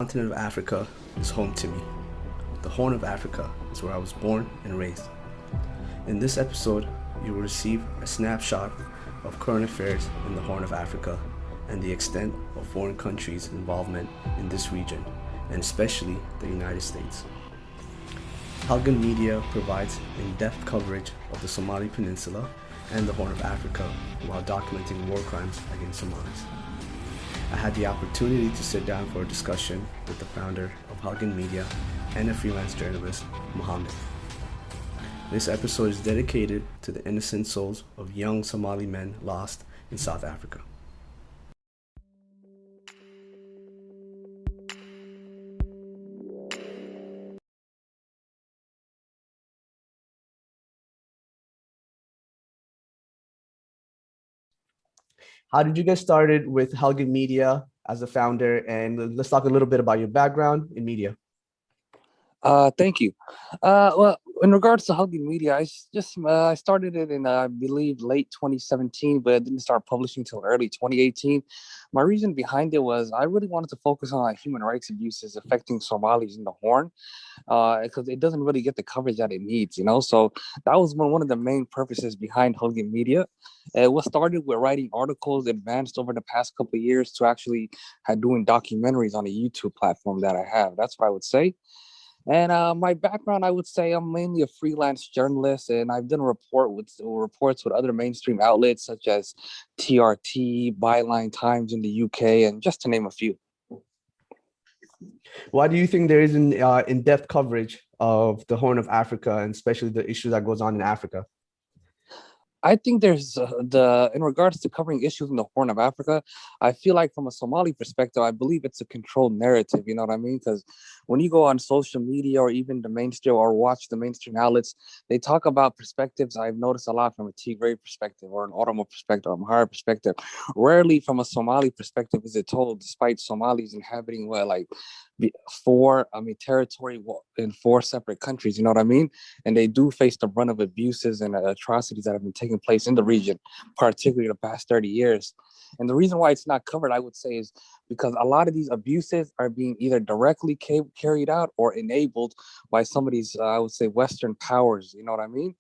The continent of Africa is home to me. The Horn of Africa is where I was born and raised. In this episode, you will receive a snapshot of current affairs in the Horn of Africa and the extent of foreign countries' involvement in this region, and especially the United States. Halgan Media provides in-depth coverage of the Somali Peninsula and the Horn of Africa while documenting war crimes against Somalis. I had the opportunity to sit down for a discussion with the founder of Halgan Media and a freelance journalist, Ahmed. This episode is dedicated to the innocent souls of young Somali men lost in South Africa. How did you get started with Halgan Media as a founder? And let's talk a little bit about your background in media. Thank you. Well, in regards to Halgan Media, I started it in I believe late 2017, but I didn't start publishing until early 2018. My reason behind it was I really wanted to focus on human rights abuses affecting Somalis in the Horn, because it doesn't really get the coverage that it needs, you know. So that was one of the main purposes behind Halgan Media. It was started with writing articles, advanced over the past couple of years to actually doing documentaries on a YouTube platform that I have. That's what I would say. And my background, I would say I'm mainly a freelance journalist, and I've done reports with other mainstream outlets such as TRT, Byline Times in the UK, and just to name a few. Why do you think there is an in-depth coverage of the Horn of Africa, and especially the issues that goes on in Africa? I think there's in regards to covering issues in the Horn of Africa, I feel like from a Somali perspective, I believe it's a controlled narrative. You know what I mean? Because when you go on social media or even the mainstream or watch the mainstream outlets, they talk about perspectives. I've noticed a lot from a Tigray perspective or an Oromo perspective or a Amhara perspective. Rarely from a Somali perspective is it told, despite Somalis inhabiting territory in four separate countries. You know what I mean? And they do face the brunt of abuses and atrocities that have been taking place in the region, particularly the past 30 years. And the reason why it's not covered, I would say, is because a lot of these abuses are being either directly carried out or enabled by some of these, I would say, Western powers. You know what I mean?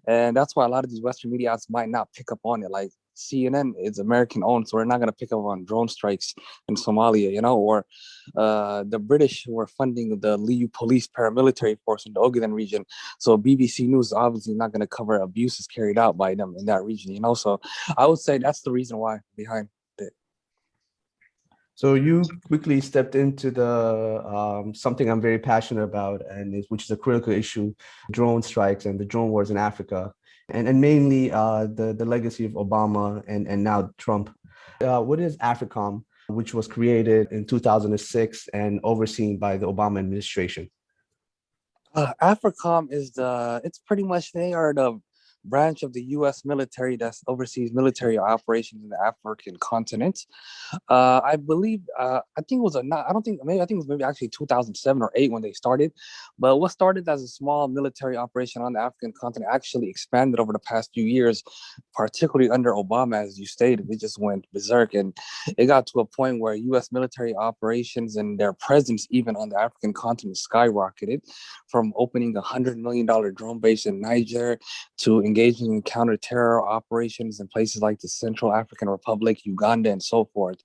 And that's why a lot of these Western media outlets might not pick up on it. Like CNN is American owned, so we're not going to pick up on drone strikes in Somalia, you know, or the British who are funding the Liu police paramilitary force in the Ogaden region. So BBC News is obviously not going to cover abuses carried out by them in that region, you know. So I would say that's the reason why behind it. So you quickly stepped into the something I'm very passionate about, which is a critical issue: drone strikes and the drone wars in Africa, and mainly the legacy of Obama and now Trump. What is Africom, which was created in 2006 and overseen by the Obama administration? Africom it's pretty much, they are the branch of the U.S. military that oversees military operations in the African continent. I believe, I think it was I don't think, maybe, I think it was maybe actually 2007 or 8 when they started. But what started as a small military operation on the African continent actually expanded over the past few years, particularly under Obama, as you stated. It just went berserk. And it got to a point where U.S. military operations and their presence even on the African continent skyrocketed, from opening a $100 million drone base in Niger to engaging in counter-terror operations in places like the Central African Republic, Uganda, and so forth.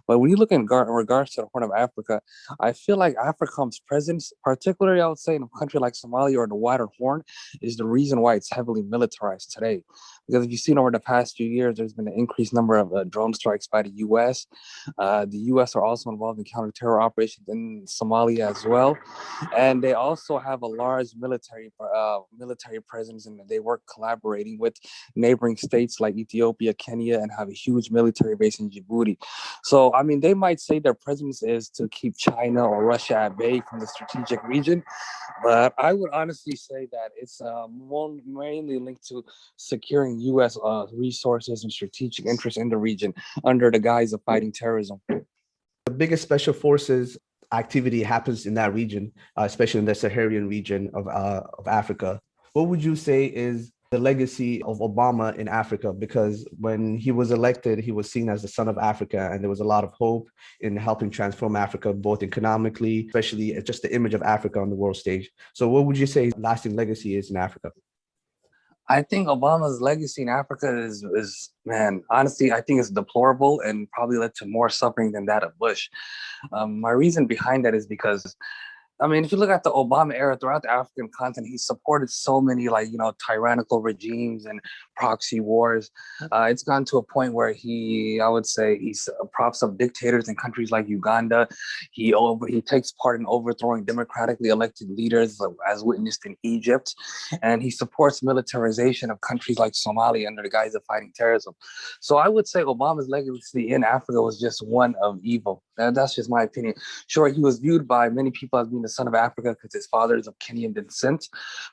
But when you look in regards to the Horn of Africa, I feel like Africom's presence, particularly I would say in a country like Somalia or the wider Horn, is the reason why it's heavily militarized today. Because if you've seen over the past few years, there's been an increased number of drone strikes by the U.S. The U.S. are also involved in counter-terror operations in Somalia as well. And they also have a large military presence, and they work collaborating with neighboring states like Ethiopia, Kenya, and have a huge military base in Djibouti. So, I mean, they might say their presence is to keep China or Russia at bay from the strategic region, but I would honestly say that it's mainly linked to securing U.S. Resources and strategic interests in the region under the guise of fighting terrorism. The biggest special forces activity happens in that region, especially in the Saharan region of Africa. What would you say is the legacy of Obama in Africa, because when he was elected, he was seen as the son of Africa, and there was a lot of hope in helping transform Africa, both economically, especially just the image of Africa on the world stage. So what would you say his lasting legacy is in Africa? I think Obama's legacy in Africa is man, honestly, I think it's deplorable and probably led to more suffering than that of Bush. My reason behind that is because I mean, if you look at the Obama era throughout the African continent, he supported so many tyrannical regimes and proxy wars. It's gone to a point where I would say, he's props up dictators in countries like Uganda. He takes part in overthrowing democratically elected leaders, as witnessed in Egypt, and he supports militarization of countries like Somalia under the guise of fighting terrorism. So I would say Obama's legacy in Africa was just one of evil. That's just my opinion. Sure, he was viewed by many people as being the son of Africa because his father is of Kenyan descent.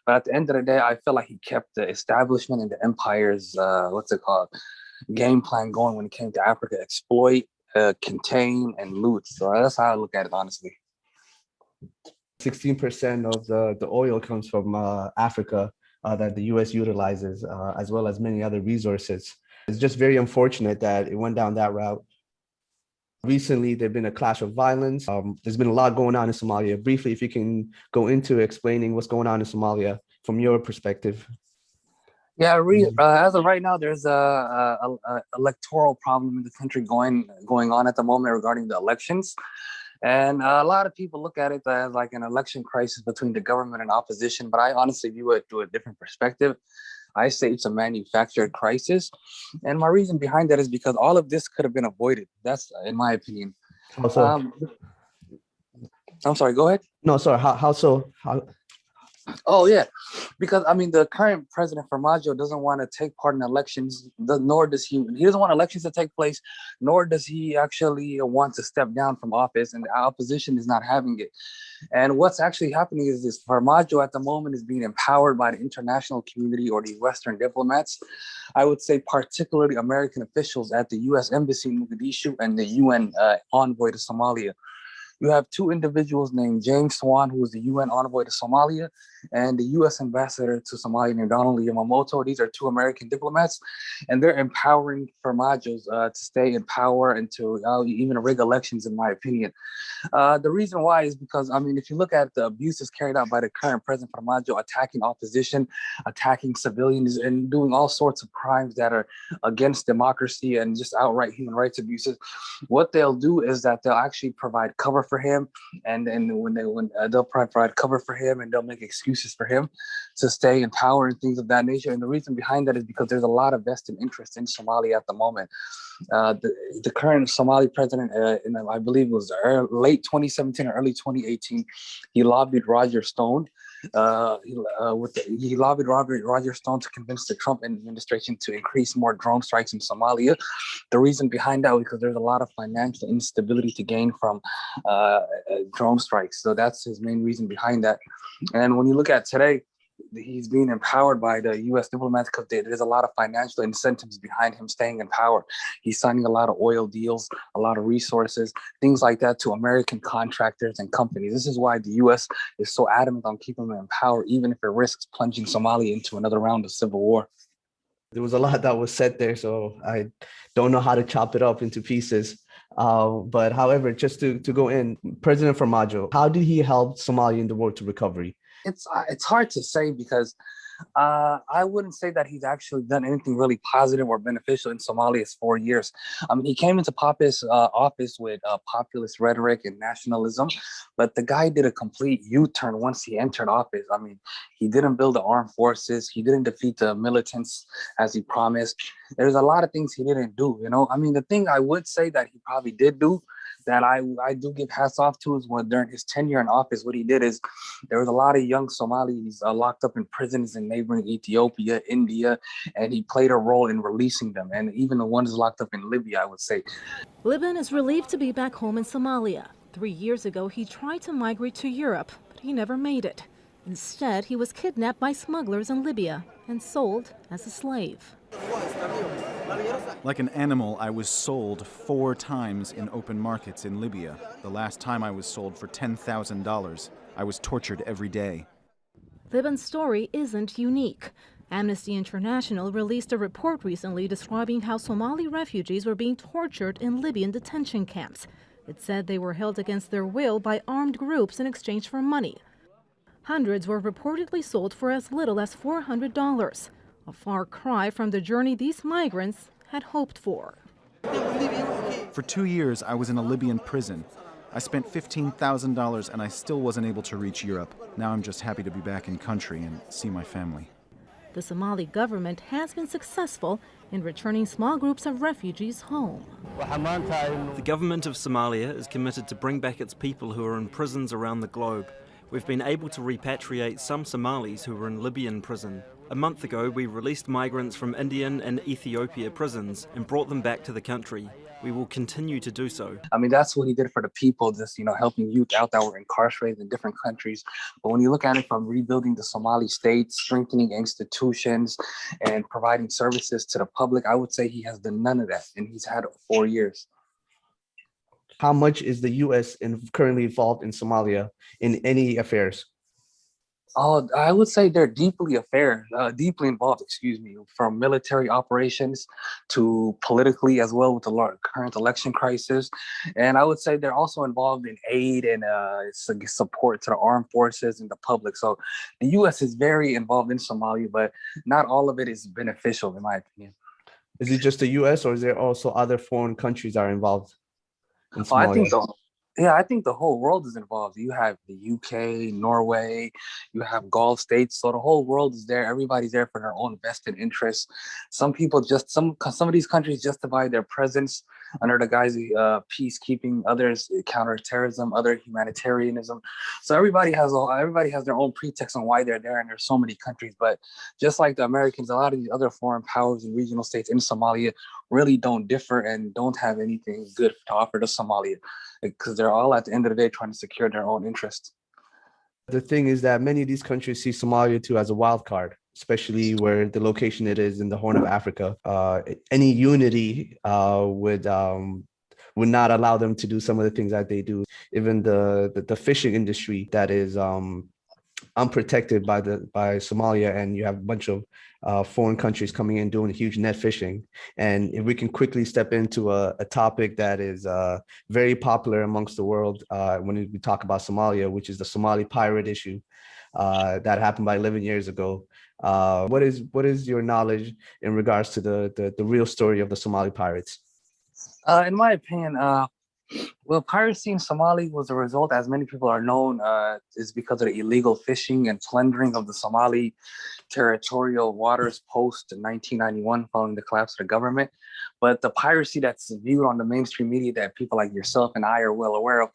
But at the end of the day, I feel like he kept the establishment and the empire's, game plan going when it came to Africa: exploit, contain, and loot. So that's how I look at it, honestly. 16% of the oil comes from Africa that the US utilizes, as well as many other resources. It's just very unfortunate that it went down that route. Recently, there's been a clash of violence. There's been a lot going on in Somalia. Briefly, if you can go into explaining what's going on in Somalia from your perspective. Yeah, as of right now, there's a electoral problem in the country going on at the moment regarding the elections. And a lot of people look at it as like an election crisis between the government and opposition, but I honestly view it through a different perspective. I say it's a manufactured crisis. And my reason behind that is because all of this could have been avoided. That's in my opinion. How so? I'm sorry, go ahead. No, sorry. How so? Oh, yeah. Because, I mean, the current president, Farmajo, doesn't want to take part in elections, nor does he doesn't want elections to take place, nor does he actually want to step down from office, and the opposition is not having it. And what's actually happening is this: Farmajo at the moment is being empowered by the international community or the Western diplomats. I would say particularly American officials at the U.S. Embassy in Mogadishu and the UN envoy to Somalia. You have two individuals named James Swan, who is the UN envoy to Somalia, and the U.S. ambassador to Somalia named Donald Yamamoto. These are two American diplomats, and they're empowering Farmajos to stay in power and to even rig elections, in my opinion. The reason why is because, I mean, if you look at the abuses carried out by the current President Farmajo, attacking opposition, attacking civilians, and doing all sorts of crimes that are against democracy and just outright human rights abuses, what they'll do is that they'll actually provide cover for him, and when they'll provide cover for him, and they'll make excuses for him to stay in power and things of that nature. And the reason behind that is because there's a lot of vested interest in Somalia at the moment. The current Somali president, I believe it was late 2017 or early 2018, he lobbied Roger Stone. He lobbied Roger Stone to convince the Trump administration to increase more drone strikes in Somalia. The reason behind that was because there's a lot of financial instability to gain from drone strikes. So that's his main reason behind that. And when you look at today, he's being empowered by the U.S. diplomats because there's a lot of financial incentives behind him staying in power. He's signing a lot of oil deals, a lot of resources, things like that to American contractors and companies. This is why the U.S. is so adamant on keeping him in power, even if it risks plunging Somalia into another round of civil war. There was a lot that was said there, so I don't know how to chop it up into pieces. But however, just to go in, President Farmajo, how did he help Somalia in the road to recovery? It's hard to say because I wouldn't say that he's actually done anything really positive or beneficial in Somalia's 4 years. I mean, he came into office with populist rhetoric and nationalism, but the guy did a complete U-turn once he entered office. I mean, he didn't build the armed forces. He didn't defeat the militants as he promised. There's a lot of things he didn't do, you know? I mean, the thing I would say that he probably did do that I do give hats off to is when during his tenure in office, what he did is there was a lot of young Somalis locked up in prisons in neighboring Ethiopia, India, and he played a role in releasing them, and even the ones locked up in Libya, I would say. Libin is relieved to be back home in Somalia. 3 years ago, he tried to migrate to Europe, but he never made it. Instead, he was kidnapped by smugglers in Libya and sold as a slave. Like an animal, I was sold 4 times in open markets in Libya. The last time I was sold for $10,000. I was tortured every day. Libin's story isn't unique. Amnesty International released a report recently describing how Somali refugees were being tortured in Libyan detention camps. It said they were held against their will by armed groups in exchange for money. Hundreds were reportedly sold for as little as $400, a far cry from the journey these migrants had hoped for. For 2 years, I was in a Libyan prison. I spent $15,000 and I still wasn't able to reach Europe. Now I'm just happy to be back in country and see my family. The Somali government has been successful in returning small groups of refugees home. The government of Somalia is committed to bring back its people who are in prisons around the globe. We've been able to repatriate some Somalis who were in Libyan prison. A month ago, we released migrants from Indian and Ethiopia prisons and brought them back to the country. We will continue to do so. I mean, that's what he did for the people, just, helping youth out that were incarcerated in different countries. But when you look at it from rebuilding the Somali state, strengthening institutions, and providing services to the public, I would say he has done none of that, and he's had 4 years. How much is the U.S. currently involved in Somalia in any affairs? Oh, I would say they're deeply involved, from military operations to politically as well with the current election crisis. And I would say they're also involved in aid and support to the armed forces and the public. So the U.S. is very involved in Somalia, but not all of it is beneficial, in my opinion. Is it just the U.S. or is there also other foreign countries that are involved in Somalia? I think the whole world is involved. You have the UK, Norway, you have Gulf states. So the whole world is there. Everybody's there for their own vested interests. Some people some of these countries justify their presence under the guise of peacekeeping. Others counterterrorism, other humanitarianism. So everybody has their own pretext on why they're there. And there's so many countries. But just like the Americans, a lot of these other foreign powers and regional states in Somalia really don't differ and don't have anything good to offer to Somalia, because they're all at the end of the day trying to secure their own interests. The thing is that many of these countries see Somalia too as a wild card, especially where the location it is in the Horn of Africa. Any unity would not allow them to do some of the things that they do. Even the fishing industry that is unprotected by Somalia, and you have a bunch of foreign countries coming in doing huge net fishing. And if we can quickly step into a topic that is very popular amongst the world when we talk about Somalia, which is the Somali pirate issue that happened about 11 years ago. What is your knowledge in regards to the real story of the Somali pirates? In my opinion, piracy in Somalia was a result, as many people are known, is because of the illegal fishing and plundering of the Somali territorial waters post 1991 following the collapse of the government. But the piracy that's viewed on the mainstream media that people like yourself and I are well aware of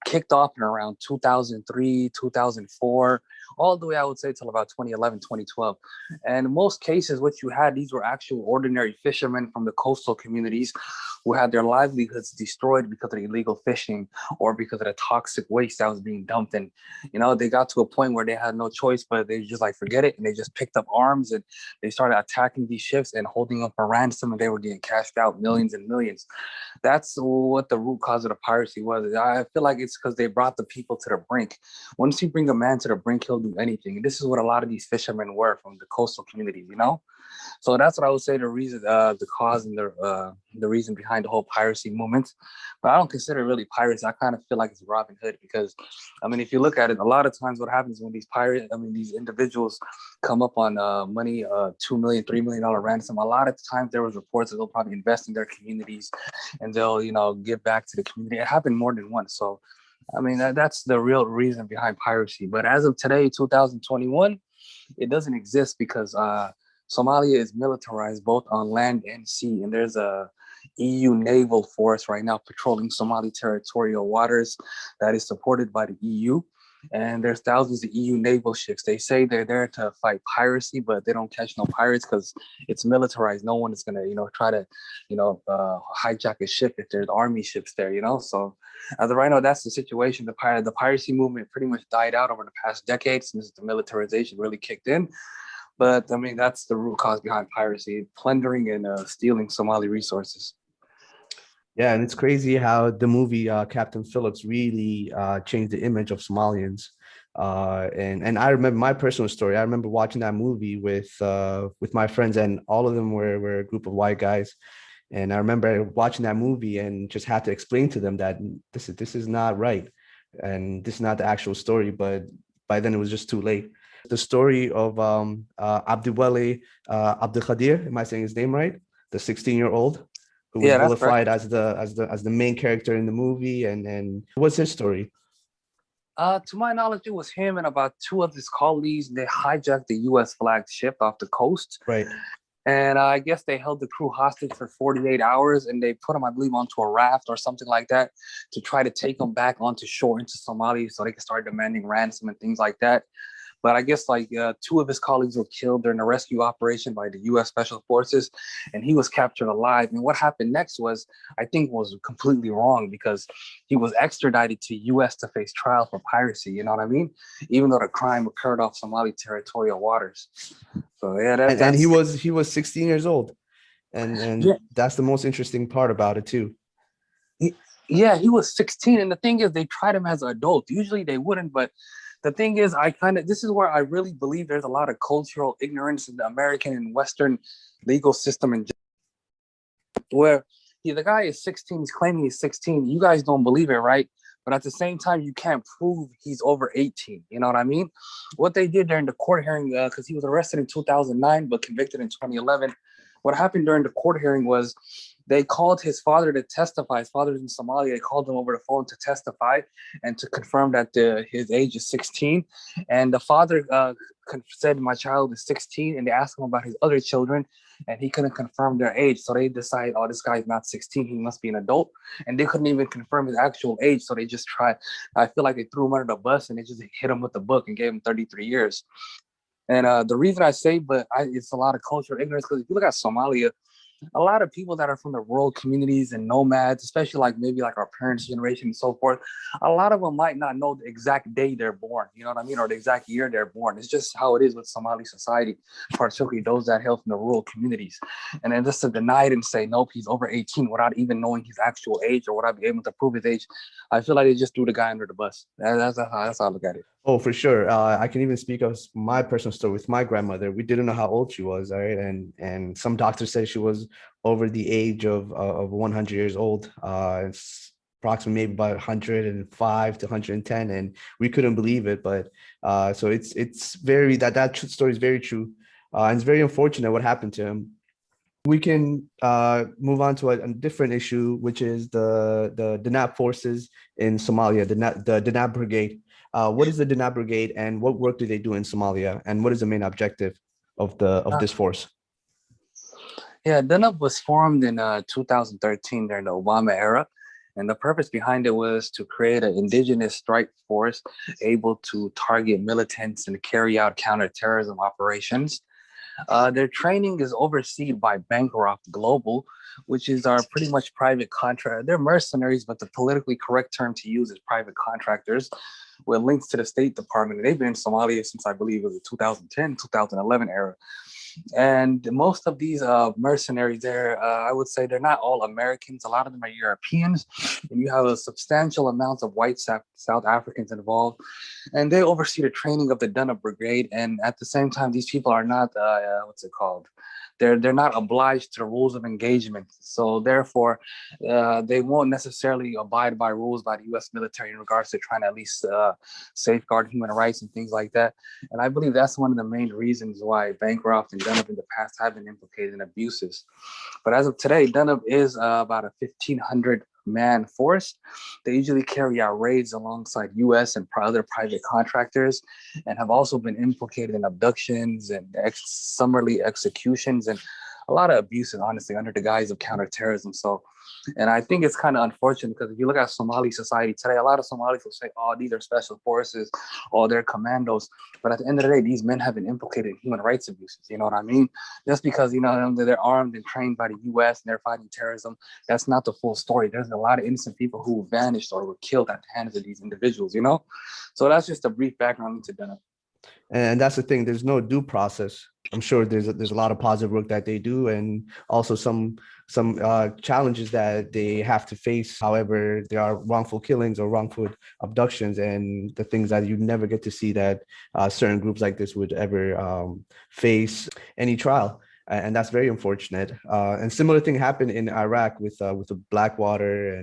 kicked off in around 2003, 2004, all the way, I would say, till about 2011, 2012. And in most cases, what you had, these were actual ordinary fishermen from the coastal communities who had their livelihoods destroyed because of the illegal fishing or because of the toxic waste that was being dumped. And, they got to a point where they had no choice, but they just forget it. And they just picked up arms and they started attacking these ships and holding them for ransom, and they were getting cashed out millions and millions. That's what the root cause of the piracy was. I feel like it's because they brought the people to the brink. Once you bring a man to the brink, he'll do anything. And this is what a lot of these fishermen were from the coastal communities, So that's what I would say the reason, the cause and the reason behind the whole piracy movement. But I don't consider it really pirates. I kind of feel like it's Robin Hood because, if you look at it, a lot of times what happens when these individuals come up on money, $2 million, $3 million ransom, a lot of times there was reports that they'll probably invest in their communities and they'll, give back to the community. It happened more than once. So, that's the real reason behind piracy. But as of today, 2021, it doesn't exist because Somalia is militarized both on land and sea, and there's a EU naval force right now patrolling Somali territorial waters that is supported by the EU. And there's thousands of EU naval ships. They say they're there to fight piracy, but they don't catch no pirates because it's militarized. No one is gonna, try to, hijack a ship if there's army ships there, So as of right now, that's the situation. The piracy movement pretty much died out over the past decade since the militarization really kicked in. But that's the root cause behind piracy: plundering and stealing Somali resources. Yeah, and it's crazy how the movie Captain Phillips really changed the image of Somalians. And I remember my personal story. I remember watching that movie with my friends, and all of them were a group of white guys. And I remember watching that movie and just had to explain to them that this is not right, and this is not the actual story. But by then it was just too late. The story of Abdiwale Abdul Khadir, am I saying his name right? The 16-year-old who was Yeah, that's correct. vilified as the main character in the movie, and what's his story? To my knowledge, it was him and about two of his colleagues. They hijacked the U.S. flagged ship off the coast, Right. and I guess they held the crew hostage for 48 hours, and they put them, I believe, onto a raft or something like that to try to take them back onto shore into Somalia so they could start demanding ransom and things like that. But I guess two of his colleagues were killed during a rescue operation by the U.S. Special Forces, and he was captured alive. And what happened next was, I think, was completely wrong because he was extradited to U.S. to face trial for piracy. You know what I mean? Even though the crime occurred off Somali territorial waters. So yeah, And he was 16 years old, and yeah, that's the most interesting part about it too. yeah, he was 16, and the thing is, they tried him as an adult. Usually they wouldn't, but the thing is, this is where I really believe there's a lot of cultural ignorance in the American and Western legal system, and where the guy is 16, he's claiming he's 16. You guys don't believe it, right? But at the same time, you can't prove he's over 18. You know what I mean? What they did during the court hearing, because he was arrested in 2009 but convicted in 2011. What happened during the court hearing was they called his father to testify. His father's in Somalia. They called him over the phone to testify and to confirm that his age is 16. And the father said, my child is 16. And they asked him about his other children, and he couldn't confirm their age. So they decided, oh, this guy's not 16. He must be an adult. And they couldn't even confirm his actual age. So they just tried. I feel like they threw him under the bus and they just hit him with the book and gave him 33 years. And the reason I say, it's a lot of cultural ignorance, because if you look at Somalia, a lot of people that are from the rural communities and nomads, especially like maybe like our parents' generation and so forth, a lot of them might not know the exact day they're born, you know what I mean, or the exact year they're born. It's just how it is with Somali society, particularly those that hail from the rural communities. And then just to deny it and say, nope, he's over 18 without even knowing his actual age or without being able to prove his age, I feel like they just threw the guy under the bus. That's how I look at it. Oh, for sure. I can even speak of my personal story with my grandmother. We didn't know how old she was, all right? And some doctors said she was over the age of 100 years old. It's approximately maybe about 105 to 110, and we couldn't believe it. But so it's very that story is very true, and it's very unfortunate what happened to him. We can move on to a different issue, which is the Danab forces in Somalia, the Danab Brigade. What is the Danab Brigade, and what work do they do in Somalia, and what is the main objective of this force? Yeah, Danab was formed in 2013 during the Obama era. And the purpose behind it was to create an indigenous strike force able to target militants and carry out counterterrorism operations. Their training is overseen by Bancroft Global, which is our pretty much private contractor. They're mercenaries, but the politically correct term to use is private contractors with links to the State Department. They've been in Somalia since I believe it was the 2010, 2011 era. And most of these mercenaries there, I would say they're not all Americans. A lot of them are Europeans, and you have a substantial amount of white South Africans involved. And they oversee the training of the Danab Brigade. And at the same time, these people are not, they're not obliged to the rules of engagement. So therefore, they won't necessarily abide by rules by the U.S. military in regards to trying to at least safeguard human rights and things like that. And I believe that's one of the main reasons why Bancroft and Danab in the past have been implicated in abuses. But as of today, Danab is about a 1,500 man force. They usually carry out raids alongside U.S. and other private contractors, and have also been implicated in abductions and summarily executions and a lot of abuses, honestly, under the guise of counterterrorism. So, and I think it's kind of unfortunate because if you look at Somali society today, a lot of Somalis will say, oh, these are special forces, or they're commandos. But at the end of the day, these men have been implicated in human rights abuses. You know what I mean? Just because, they're armed and trained by the U.S. and they're fighting terrorism, that's not the full story. There's a lot of innocent people who vanished or were killed at the hands of these individuals, So that's just a brief background into Danab. And that's the thing. There's no due process. I'm sure there's a lot of positive work that they do, and also some challenges that they have to face. However, there are wrongful killings or wrongful abductions, and the things that you never get to see that certain groups like this would ever face any trial. And that's very unfortunate. And similar thing happened in Iraq with the Blackwater,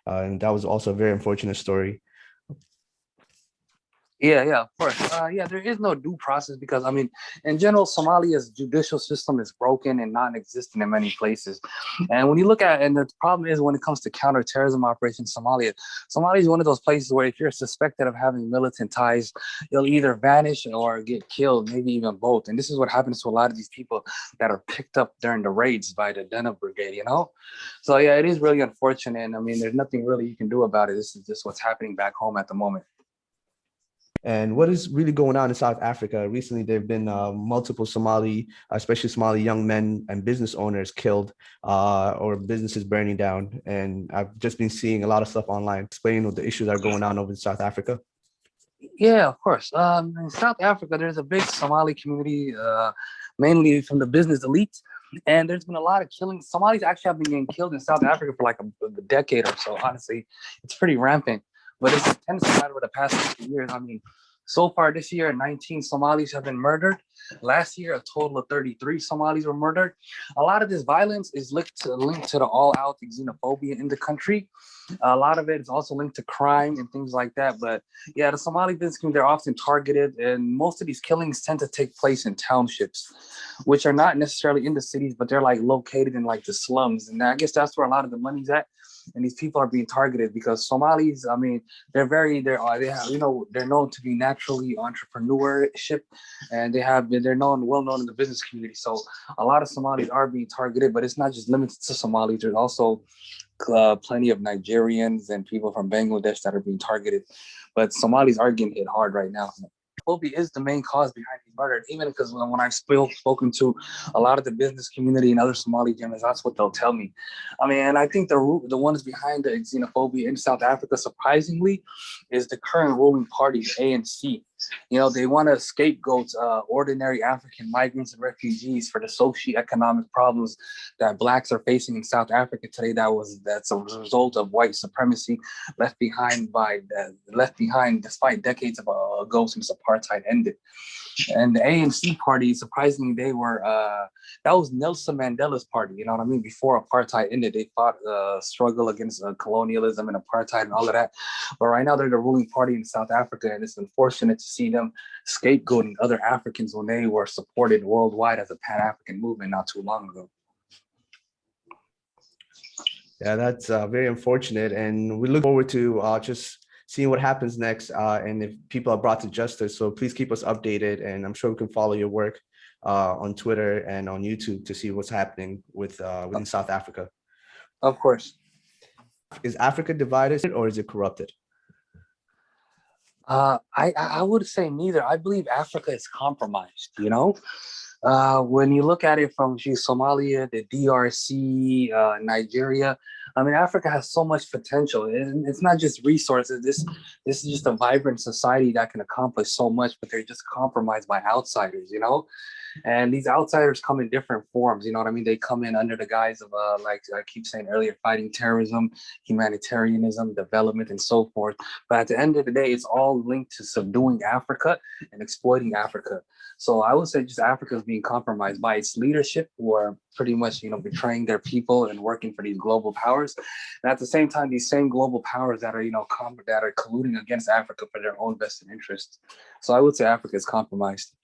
and that was also a very unfortunate story. Yeah, of course. Yeah, there is no due process because, I mean, in general, Somalia's judicial system is broken and non-existent in many places. And when you look at, and the problem is when it comes to counterterrorism operations, Somalia is one of those places where if you're suspected of having militant ties, you'll either vanish or get killed, maybe even both. And this is what happens to a lot of these people that are picked up during the raids by the Danab Brigade, you know? So yeah, it is really unfortunate. And I mean, there's nothing really you can do about it. This is just what's happening back home at the moment. And what is really going on in South Africa? Recently, there have been multiple Somali, especially Somali young men and business owners killed or businesses burning down. And I've just been seeing a lot of stuff online explaining what the issues that are going on over in South Africa. Yeah, of course. In South Africa, there's a big Somali community, mainly from the business elite. And there's been a lot of killings. Somalis actually have been getting killed in South Africa for like a decade or so. Honestly, it's pretty rampant. But it's intensified over the past 50 years. I mean, so far this year, 19 Somalis have been murdered. Last year, a total of 33 Somalis were murdered. A lot of this violence is linked to the all-out xenophobia in the country. A lot of it is also linked to crime and things like that. But yeah, the Somali business community, they're often targeted, and most of these killings tend to take place in townships, which are not necessarily in the cities, but they're like located in like the slums. And I guess that's where a lot of the money's at. And these people are being targeted because Somalis, I mean, they're known to be naturally entrepreneurship, and they're well known in the business community. So a lot of Somalis are being targeted, but it's not just limited to Somalis. There's also plenty of Nigerians and people from Bangladesh that are being targeted. But Somalis are getting hit hard right now. Xenophobia is the main cause behind these murders, even because when I've spoken to a lot of the business community and other Somali journalists, that's what they'll tell me. I mean, and I think the ones behind the xenophobia in South Africa, surprisingly, is the current ruling party, the ANC. You know, they want to scapegoat ordinary African migrants and refugees for the socioeconomic problems that Blacks are facing in South Africa today. That's a result of white supremacy left behind despite decades ago since apartheid ended. And the ANC party, surprisingly, that was Nelson Mandela's party. You know what I mean? Before apartheid ended, they fought a struggle against colonialism and apartheid and all of that. But right now, they're the ruling party in South Africa, and it's unfortunate to see them scapegoating other Africans when they were supported worldwide as a Pan-African movement not too long ago. Yeah, that's very unfortunate, and we look forward to just seeing what happens next, and if people are brought to justice. So please keep us updated, and I'm sure we can follow your work on Twitter and on YouTube to see what's happening within South Africa. Of course. Is Africa divided or is it corrupted? I would say neither. I believe Africa is compromised, you know? When you look at it from Somalia, the DRC, Nigeria, I mean, Africa has so much potential. And it's not just resources. This is just a vibrant society that can accomplish so much, but they're just compromised by outsiders, you know? And these outsiders come in different forms, you know what I mean? They come in under the guise of, like I keep saying earlier, fighting terrorism, humanitarianism, development, and so forth. But at the end of the day, it's all linked to subduing Africa and exploiting Africa. So I would say just Africa is being compromised by its leadership, who are pretty much, betraying their people and working for these global powers. And at the same time, these same global powers that are, that are colluding against Africa for their own vested interests. So I would say Africa is compromised.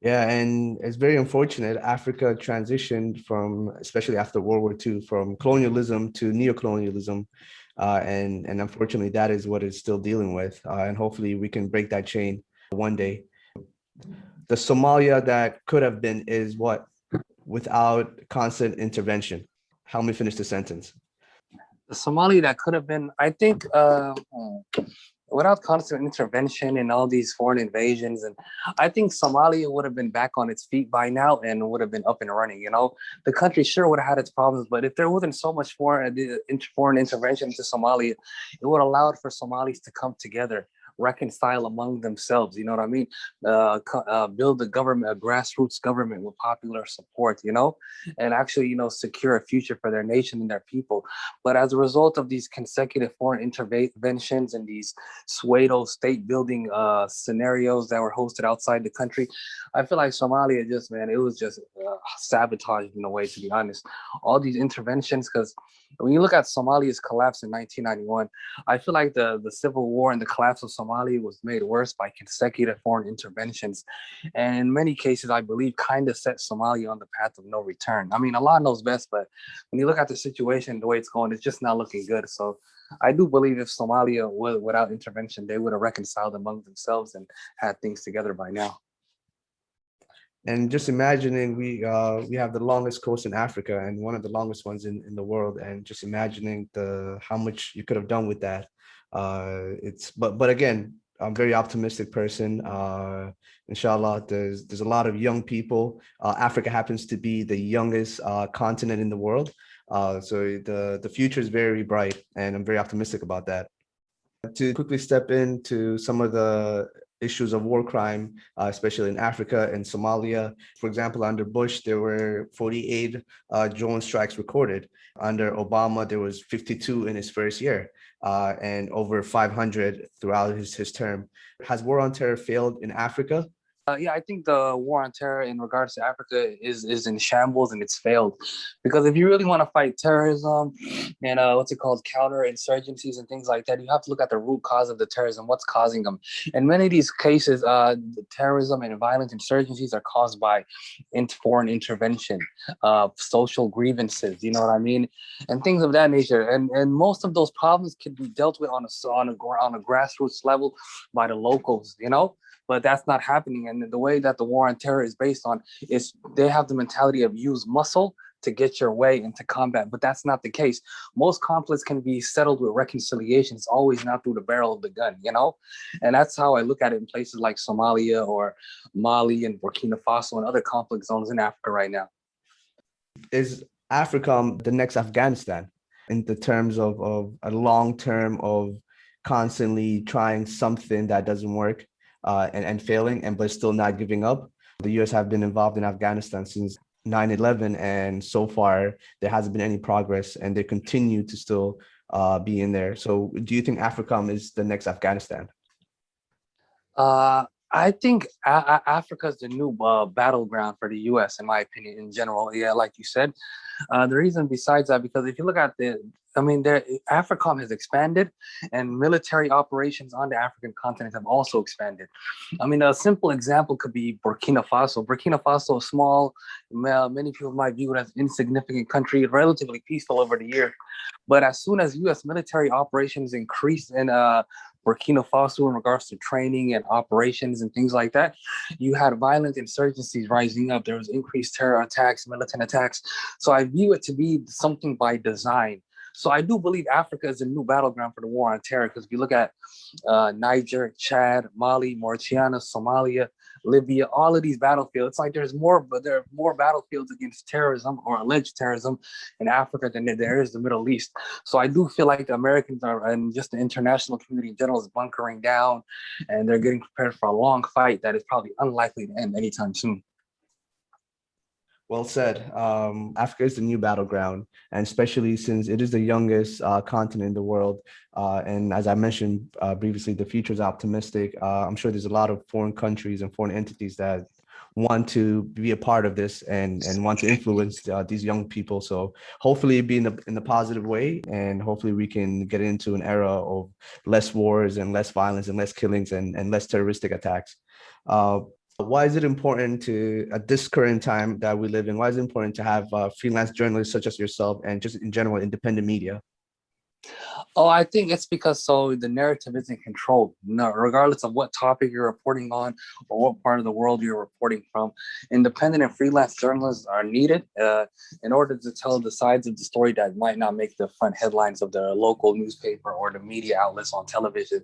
Yeah, and it's very unfortunate. Africa transitioned from, especially after World War II, from colonialism to neocolonialism. And unfortunately, that is what it's still dealing with. And hopefully we can break that chain one day. The Somalia that could have been is what? Without constant intervention. Help me finish the sentence. The Somalia that could have been, I think, without constant intervention and all these foreign invasions, and I think Somalia would have been back on its feet by now and would have been up and running. The country sure would have had its problems, but if there wasn't so much foreign intervention into Somalia, it would have allowed for Somalis to come together, reconcile among themselves. You know what I mean? Build a government, a grassroots government with popular support, and actually, secure a future for their nation and their people. But as a result of these consecutive foreign interventions and these pseudo state building scenarios that were hosted outside the country, I feel like Somalia it was just sabotaged in a way, to be honest. All these interventions, because when you look at Somalia's collapse in 1991, I feel like the civil war and the collapse of Somalia was made worse by consecutive foreign interventions. And in many cases, I believe, kind of set Somalia on the path of no return. I mean, Allah knows best, but when you look at the situation, the way it's going, it's just not looking good. So I do believe if Somalia, without intervention, they would have reconciled among themselves and had things together by now. And just imagining we have the longest coast in Africa and one of the longest ones in the world, and just imagining how much you could have done with that. But again, I'm a very optimistic person. Inshallah, there's a lot of young people. Africa happens to be the youngest continent in the world. So the future is very bright, and I'm very optimistic about that. To quickly step into some of the issues of war crime, especially in Africa and Somalia. For example, under Bush, there were 48 drone strikes recorded. Under Obama, there was 52 in his first year, and over 500 throughout his term. Has war on terror failed in Africa? Yeah, I think the war on terror in regards to Africa is in shambles, and it's failed. Because if you really want to fight terrorism and counterinsurgencies and things like that, you have to look at the root cause of the terrorism, what's causing them. In many of these cases, the terrorism and violent insurgencies are caused by foreign intervention, social grievances, you know what I mean, and things of that nature. And most of those problems can be dealt with on a grassroots level by the locals, But that's not happening. And the way that the war on terror is based on is they have the mentality of use muscle to get your way into combat. But that's not the case. Most conflicts can be settled with reconciliation. It's always not through the barrel of the gun, And that's how I look at it in places like Somalia or Mali and Burkina Faso and other conflict zones in Africa right now. Is Africom the next Afghanistan in the terms of a long term of constantly trying something that doesn't work? And failing, but still not giving up? The U.S. have been involved in Afghanistan since 9/11, and so far there hasn't been any progress, and they continue to still be in there. So do you think Africom is the next Afghanistan? I think Africa is the new battleground for the U.S., in my opinion, in general. Yeah, like you said. The reason besides that, because if you look at Africom has expanded, and military operations on the African continent have also expanded. I mean, a simple example could be Burkina Faso. Burkina Faso is small. Many people might view it as an insignificant country, relatively peaceful over the years. But as soon as U.S. military operations increased in Burkina Faso in regards to training and operations and things like that, you had violent insurgencies rising up. There was increased terror attacks, militant attacks. So I view it to be something by design. So I do believe Africa is a new battleground for the war on terror, because if you look at Niger, Chad, Mali, Mauritania, Somalia, Libya, all of these battlefields, it's like there are more battlefields against terrorism or alleged terrorism in Africa than there is the Middle East. So I do feel like the Americans and just the international community in general is bunkering down, and they're getting prepared for a long fight that is probably unlikely to end anytime soon. Well said. Africa is the new battleground, and especially since it is the youngest continent in the world. And as I mentioned previously, the future is optimistic. I'm sure there's a lot of foreign countries and foreign entities that want to be a part of this and want to influence these young people. So hopefully be in the positive way, and hopefully we can get into an era of less wars and less violence and less killings and less terroristic attacks. Why is it important at this current time that we live in, why is it important to have freelance journalists such as yourself, and just in general, independent media? Oh, I think it's because the narrative isn't controlled. No, regardless of what topic you're reporting on or what part of the world you're reporting from, independent and freelance journalists are needed in order to tell the sides of the story that might not make the front headlines of the local newspaper or the media outlets on television.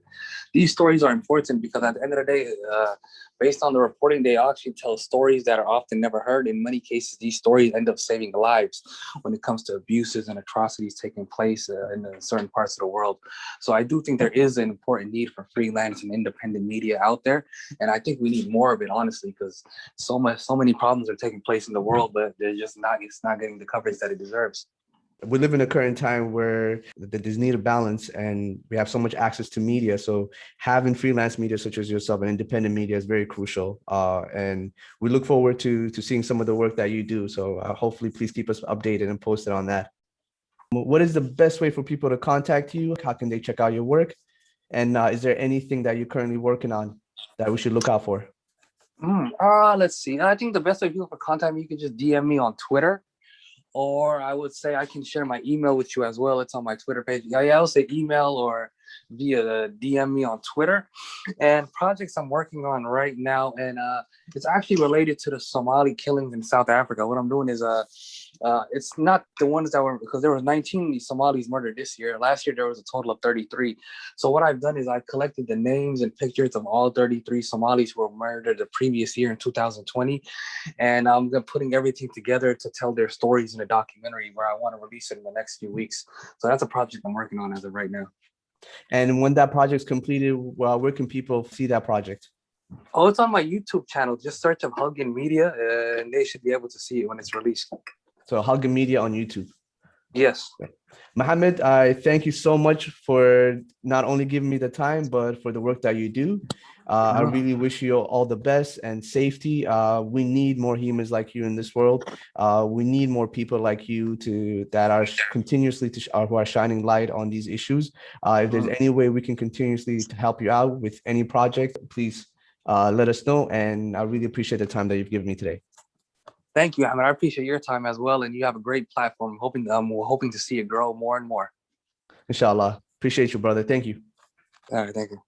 These stories are important because at the end of the day, based on the reporting, they actually tell stories that are often never heard. In many cases, these stories end up saving lives when it comes to abuses and atrocities taking place in the certain parts of the world. So I do think there is an important need for freelance and independent media out there. And I think we need more of it, honestly, because so many problems are taking place in the world, but it's not getting the coverage that it deserves. We live in a current time where there's need a balance and we have so much access to media. So having freelance media such as yourself and independent media is very crucial. And we look forward to seeing some of the work that you do. So hopefully please keep us updated and posted on that. What is the best way for people to contact you? How can they check out your work? And is there anything that you're currently working on that we should look out for? Let's see. I think the best way people for contact me, you can just DM me on Twitter. Or I would say I can share my email with you as well. It's on my Twitter page. Yeah, I would say email or via DM me on Twitter. And projects I'm working on right now, and it's actually related to the Somali killings in South Africa. What I'm doing is it's not the ones that were, because there was 19 Somalis murdered this year. Last year there was a total of 33. So what I've done is I collected the names and pictures of all 33 Somalis who were murdered the previous year in 2020, and I'm putting everything together to tell their stories in a documentary where I want to release it in the next few weeks. So that's a project I'm working on as of right now. And when that project's completed, well, where can people see that project? Oh, it's on my YouTube channel. Just search up Halgan Media, and they should be able to see it when it's released. So Halgan Media on YouTube. Yes. Mohammed, I thank you so much for not only giving me the time, but for the work that you do. I really wish you all the best and safety. We need more humans like you in this world. We need more people like you that are continuously who are shining light on these issues. If there's any way we can continuously to help you out with any project, please let us know. And I really appreciate the time that you've given me today. Thank you, Ahmed. I appreciate your time as well. And you have a great platform. We're hoping to see it grow more and more. Inshallah. Appreciate you, brother. Thank you. All right. Thank you.